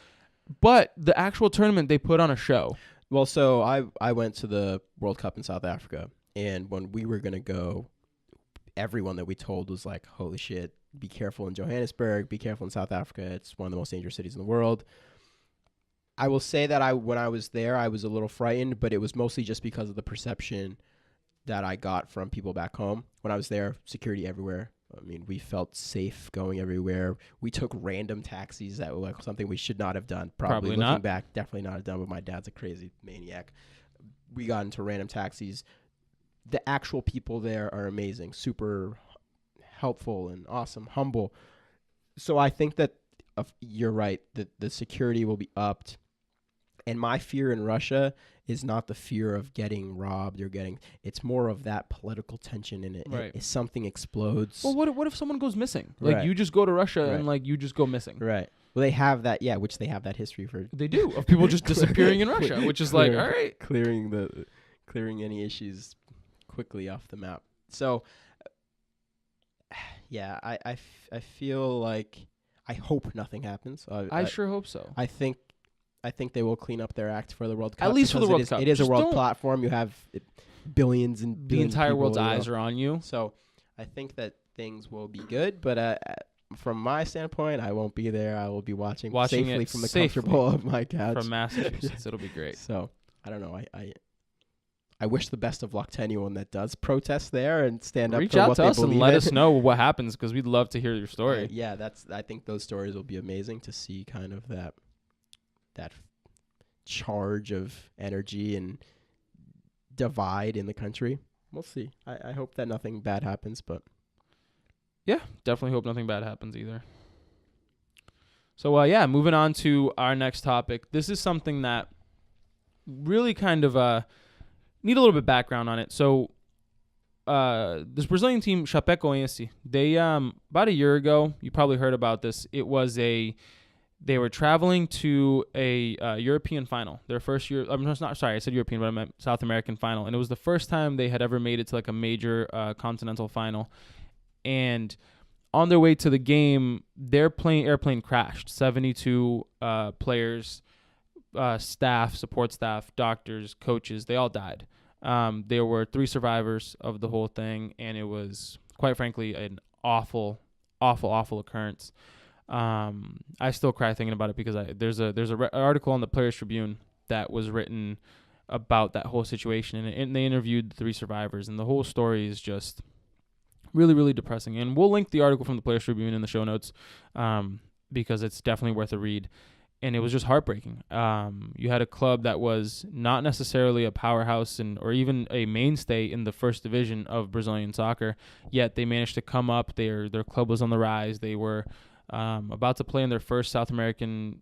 But the actual tournament, they put on a show. Well, so I went to the World Cup in South Africa, and when we were going to go, everyone that we told was like, holy shit, be careful in Johannesburg, be careful in South Africa. It's one of the most dangerous cities in the world. I will say that when I was there, I was a little frightened, but it was mostly just because of the perception that I got from people back home. When I was there, security everywhere. I mean, we felt safe going everywhere. We took random taxis that were like something we should not have done. Probably looking not. back, definitely not have done, but my dad's a crazy maniac. We got into random taxis. The actual people there are amazing, super helpful and awesome, humble. So I think that you're right, that the security will be upped. And my fear in Russia is not the fear of getting robbed it's more of that political tension in it. Right. If something explodes. Well, what if someone goes missing? Like you just go to Russia and you just go missing. Right. Well, they have that, which they have that history for. They do, of people just disappearing in Russia, which is all right. Clearing any issues quickly off the map. So, I feel like I hope nothing happens. I sure hope so. I think they will clean up their act for the World Cup. At least for the World Cup. It is a world platform. You have billions and billions. The entire of people, world's eyes are on you. So I think that things will be good. But from my standpoint, I won't be there. I will be watching safely from the comfortable of my couch. From Massachusetts. It'll be great. So I don't know. I wish the best of luck to anyone that does protest there and stand up for what they believe in. Reach out to us and let us know what happens because we'd love to hear your story. I think those stories will be amazing to see kind of that charge of energy and divide in the country. We'll see. I hope that nothing bad happens, but yeah, definitely hope nothing bad happens either. So moving on to our next topic. This is something that really kind of need a little bit of background on it. So this Brazilian team, Chapecoense, they about a year ago, you probably heard about this. It was They were traveling to a European final. Their first year. I'm not sorry. I said European, but I meant South American final. And it was the first time they had ever made it to like a major continental final. And on their way to the game, their airplane crashed. 72 players, staff, support staff, doctors, coaches, they all died. There were 3 survivors of the whole thing, and it was, quite frankly, an awful occurrence. I still cry thinking about it because there's an article on the Players Tribune that was written about that whole situation, and they interviewed the 3 survivors, and the whole story is just really, really depressing. And we'll link the article from the Players Tribune in the show notes because it's definitely worth a read. And it was just heartbreaking. You had a club that was not necessarily a powerhouse or even a mainstay in the first division of Brazilian soccer, yet they managed to come up. Their club was on the rise. They were about to play in their first South American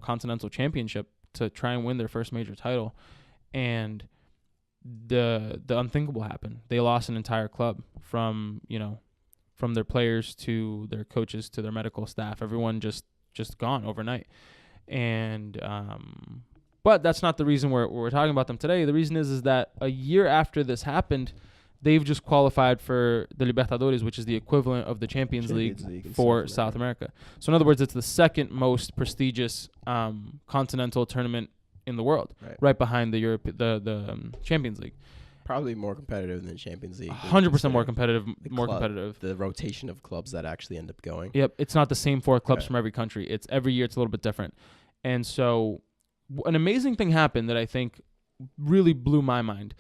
continental championship to try and win their first major title. And the unthinkable happened. They lost an entire club from their players to their coaches to their medical staff. Everyone just gone overnight. And but that's not the reason we're talking about them today. The reason is that a year after this happened, they've just qualified for the Libertadores, which is the equivalent of the Champions League for South America. So in other words, it's the second most prestigious continental tournament in the world, right behind the Champions League. Probably more competitive than the Champions League. 100% more competitive. The rotation of clubs that actually end up going. Yep, it's not the same 4 clubs from every country. It's every year it's a little bit different. And so an amazing thing happened that I think really blew my mind.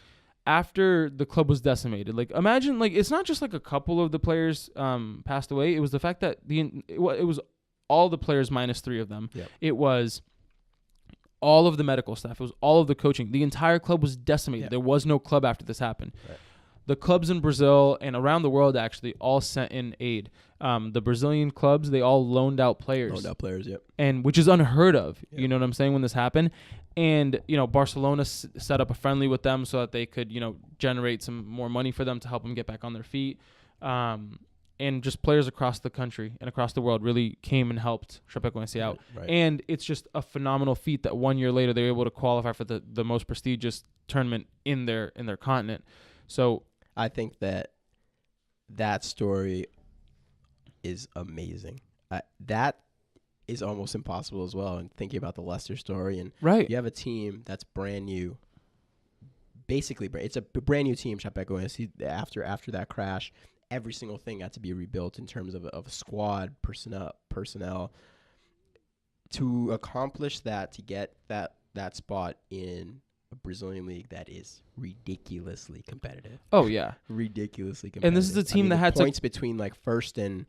After the club was decimated, like imagine, like it's not just like a couple of the players passed away. It was the fact that it was all the players minus 3 of them. Yep. It was all of the medical staff. It was all of the coaching. The entire club was decimated. There was no club after this happened. Right. The clubs in Brazil and around the world actually all sent in aid. The Brazilian clubs, they all loaned out players. Yep. And which is unheard of. Yep. You know what I'm saying, when this happened. And, Barcelona set up a friendly with them so that they could, generate some more money for them to help them get back on their feet. And just players across the country and across the world really came and helped Chapecoense out. Right. And it's just a phenomenal feat that 1 year later they were able to qualify for the most prestigious tournament in their continent. So I think that story is amazing. That is almost impossible as well. And thinking about the Leicester story, and you have a team that's brand new. Basically, it's a brand new team, Chapecoense, after that crash. Every single thing had to be rebuilt in terms of a squad, personnel. To accomplish that, to get that spot in a Brazilian league that is ridiculously competitive. Oh, yeah. Ridiculously competitive. And this is a team that had points between like first and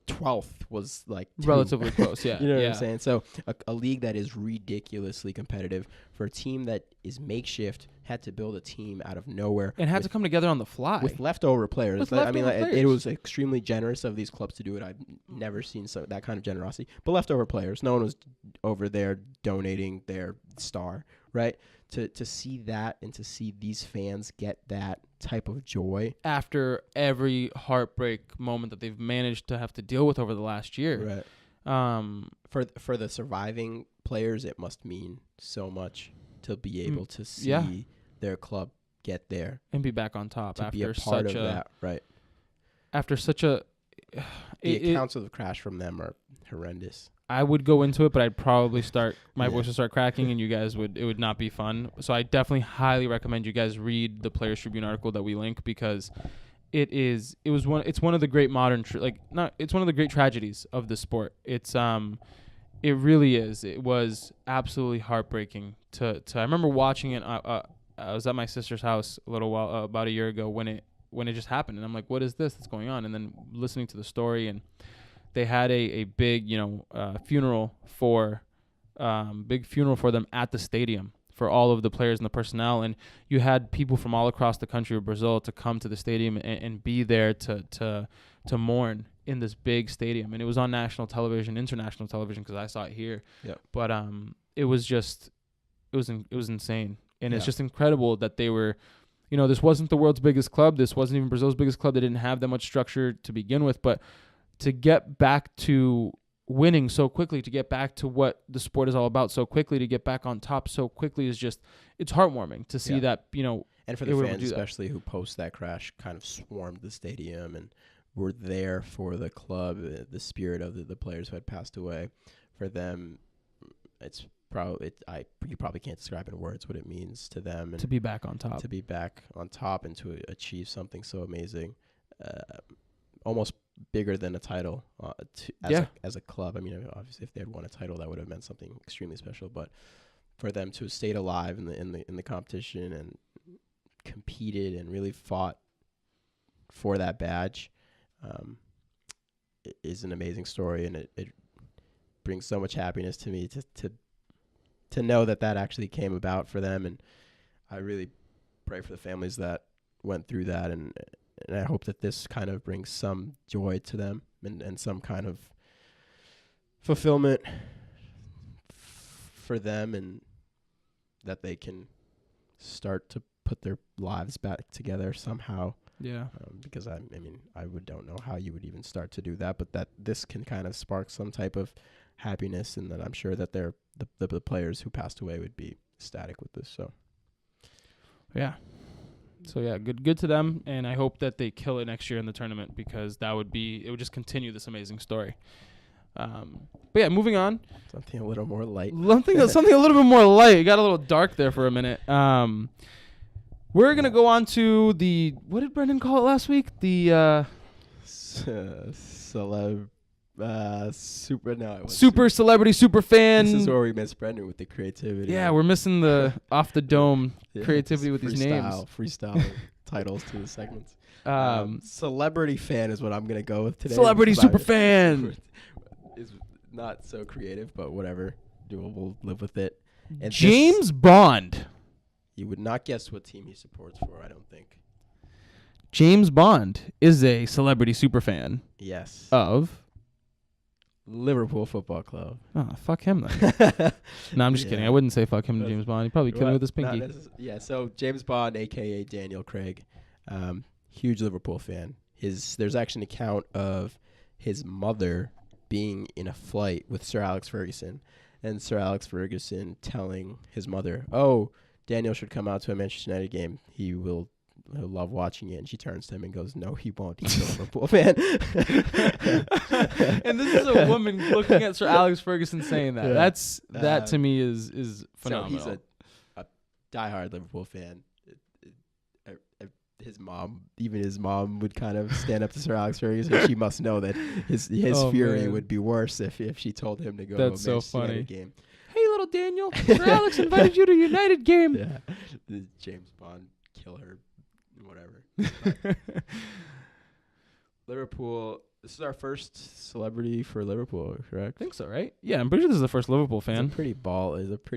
12th was like 2. Relatively close, yeah. You know what I'm saying? So a league that is ridiculously competitive for a team that is makeshift, had to build a team out of nowhere. And had to come together on the fly. With leftover players. It was extremely generous of these clubs to do it. I've never seen that kind of generosity. But leftover players. No one was over there donating their star, right? To see that and to see these fans get that type of joy. After every heartbreak moment that they've managed to have to deal with over the last year. Right. For the surviving players, it must mean so much to be able to see their club get there. And be back on top. To be a part of that, right. After such a... The accounts of the crash from them are horrendous. I would go into it, but I'd probably my voice would start cracking, and it would not be fun. So I definitely highly recommend you guys read the Players Tribune article that we link, because it's one of the great modern it's one of the great tragedies of the sport. It really is. It was absolutely heartbreaking to I remember watching it. I was at my sister's house a little while about a year ago when it just happened, and I'm like, what is this that's going on? And then listening to the story, and they had a big funeral for them at the stadium for all of the players and the personnel, and you had people from all across the country of Brazil to come to the stadium and be there to mourn in this big stadium. And it was on national television, international television, because I saw it here. Yep. But it was insane, and it's just incredible that they were. This wasn't the world's biggest club. This wasn't even Brazil's biggest club. They didn't have that much structure to begin with, but to get back to winning so quickly, to get back to what the sport is all about so quickly, to get back on top so quickly is just, it's heartwarming to see that, and for the fans especially who post that crash kind of swarmed the stadium and were there for the club, the spirit of the players who had passed away. For them, it's probably you probably can't describe in words what it means to them, and to be back on top, and to achieve something so amazing, almost bigger than a title as a club. I mean, obviously, if they had won a title, that would have meant something extremely special. But for them to have stayed alive in the competition and competed and really fought for that badge, it is an amazing story, and it brings so much happiness to me to know that actually came about for them. And I really pray for the families that went through that, and I hope that this kind of brings some joy to them and some kind of fulfillment for them, and that they can start to put their lives back together somehow. Yeah. Because I don't know how you would even start to do that, but that this can kind of spark some type of happiness, and that I'm sure that the players who passed away would be ecstatic with this. So. Yeah. So yeah, good to them, and I hope that they kill it next year in the tournament, because it would just continue this amazing story. But yeah, moving on. Something a little more light. Something a little bit more light. It got a little dark there for a minute. We're gonna go on to what did Brendan call it last week? The super celebrity super fan. This is where we miss Brendan with the creativity. Yeah, we're missing the off the dome creativity with these names. Freestyle titles to the segments. Celebrity fan is what I'm gonna go with today. Celebrity super fan is not so creative, but whatever. We'll live with it. And James Bond. You would not guess what team he supports for, I don't think. James Bond is a celebrity super fan. Yes. Of Liverpool Football Club. Oh, fuck him then. No, I'm just kidding. I wouldn't say fuck him to James Bond. He'd probably kill me with his pinky. So James Bond, a.k.a. Daniel Craig, huge Liverpool fan. There's actually an account of his mother being in a flight with Sir Alex Ferguson, and Sir Alex Ferguson telling his mother, "Oh, Daniel should come out to a Manchester United game. He'll love watching it." And she turns to him and goes, "No, he won't. He's a Liverpool fan." And this is a woman looking at Sir Alex Ferguson saying that. Yeah. That to me is phenomenal. So he's a diehard Liverpool fan. His mom would kind of stand up to Sir Alex Ferguson. She must know that his fury would be worse if she told him to go to a Manchester United game. Hey, little Daniel, Sir Alex invited you to a United game. Yeah, the James Bond killer, whatever. Liverpool. This is our first celebrity for Liverpool, correct? I think so, right? Yeah, I'm pretty sure this is the first Liverpool fan. It's a pretty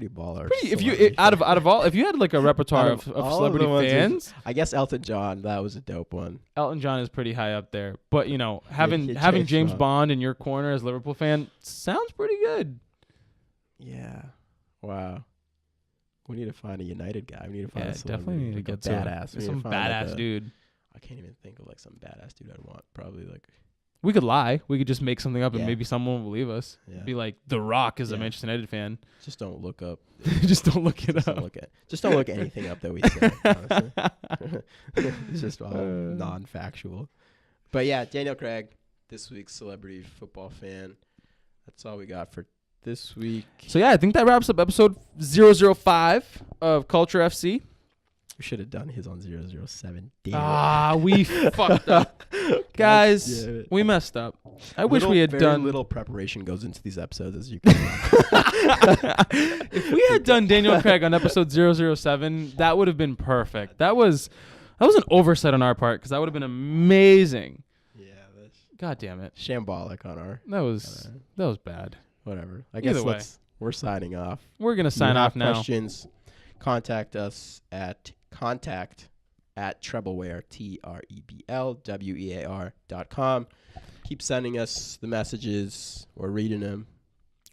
baller. If you out of all, if you had like a repertoire of celebrity fans, I guess Elton John, that was a dope one. Elton John is pretty high up there, but having James Bond in your corner as a Liverpool fan sounds pretty good. Yeah. Wow. We need to find a United guy. We need to find a celebrity. Definitely need to get badass. Some badass dude. I can't even think of some badass dude I'd want. Probably like. We could lie. We could just make something up and maybe someone will believe us. Yeah. Be like, The Rock is a Manchester United fan. Just don't look up. Just don't look it up. Just don't look anything up that we say, honestly. It's just all non-factual. But yeah, Daniel Craig, this week's celebrity football fan. That's all we got for this week. So yeah, I think that wraps up episode 005 of Culture FC. We should have done his on 007. Damn it. We fucked up. Guys, we messed up. I wish we had done... little preparation goes into these episodes, as you can If we had done Daniel Craig on episode 007, that would have been perfect. That was an oversight on our part, because that would have been amazing. Yeah. God damn it. Shambolic on our... That was bad. Whatever. I guess we're signing off. We're going to sign off now. Questions, contact us at trebleware, treblwear.com. Keep sending us the messages. We're reading them.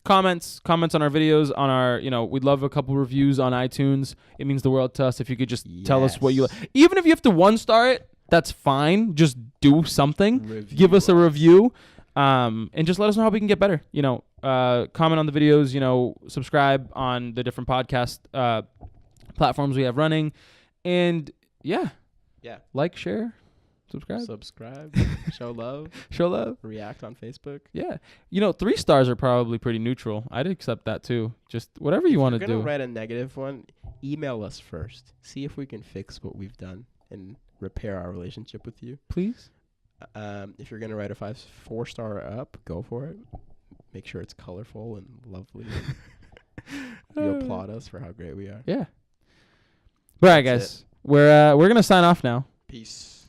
Comments on our videos, on our, we'd love a couple reviews on iTunes. It means the world to us if you could just tell us what you like. Even if you have to 1-star it, that's fine. Just do something. Give us a review. And just let us know how we can get better. Comment on the videos, subscribe on the different podcast platforms we have running. And yeah. Like, share, subscribe, show love, react on Facebook. Yeah. 3 stars are probably pretty neutral. I'd accept that too. Just whatever you want to do. If you're going to write a negative one, email us first. See if we can fix what we've done and repair our relationship with you. Please. If you're going to write a 4-star up, go for it. Make sure it's colorful and lovely. You applaud us for how great we are. Yeah. All right, guys. We're going to sign off now. Peace.